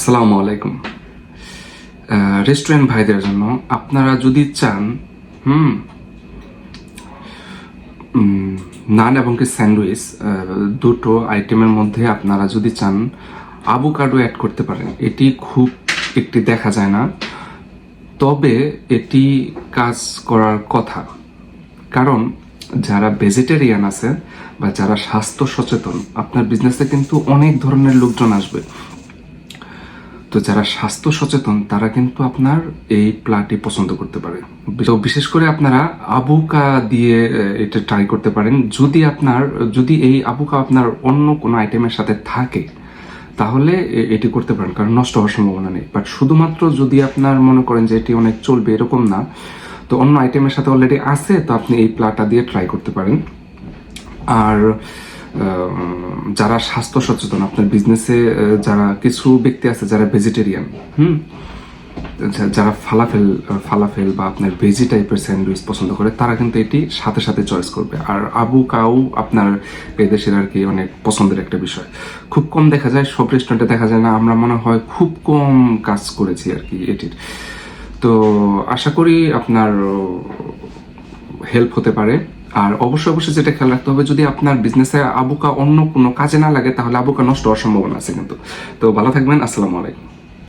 আসসালামু আলাইকুম। রেস্টুরেন্ট ভাইদের জন্য আপনারা যদি চান হুম নান এবং কি স্যান্ডউইচ দুটো আইটেমের মধ্যে আপনারা যদি চান আভোকাডো অ্যাড করতে পারেন। এটি খুব একটি দেখা যায় না, তবে এটি কাজ করার কথা। কারণ যারা ভেজিটেরিয়ান আছে বা যারা স্বাস্থ্য সচেতন, আপনার বিজনেসে কিন্তু অনেক ধরনের লোকজন আসবে। তো যারা স্বাস্থ্য সচেতন তারা কিন্তু আপনার এই প্লাটি পছন্দ করতে পারে। তো বিশেষ করে আপনারা আভোকা দিয়ে এটা ট্রাই করতে পারেন। যদি এই আভোকা আপনার অন্য কোনো আইটেমের সাথে থাকে তাহলে এটি করতে পারেন, কারণ নষ্ট হওয়ার সম্ভাবনা নেই। বাট শুধুমাত্র যদি আপনার মনে করেন যে এটি অনেক চলবে এরকম না, তো অন্য আইটেমের সাথে অলরেডি আছে, তো আপনি এই প্লাটা দিয়ে ট্রাই করতে পারেন। আর যারা স্বাস্থ্য সচেতন, আপনার বিজনেসে যারা কিছু ব্যক্তি আছে যারা ভেজিটেরিয়ান, যারা ফালাফেল বা আপনার ভেজি টাইপের স্যান্ডউইচ পছন্দ করে, তারা কিন্তু এটি সাথে সাথে চয়েস করবে। আর আভোকাডো আপনার এদেশের আর কি অনেক পছন্দের একটা বিষয়। খুব কম দেখা যায়, সব রেস্টুরেন্টে দেখা যায় না। আমরা মনে হয় খুব কম কাজ করেছি আর কি এটির। তো আশা করি আপনার হেল্প হতে পারে। আর অবশ্যই যেটা খেয়াল রাখতে হবে, যদি আপনার বিজনেসে আভোকা অন্য কোনো কাজে না লাগে তাহলে আভোকা নষ্ট হওয়ার সম্ভাবনা আছে কিন্তু। তো ভালো থাকবেন। আসসালামু আলাইকুম।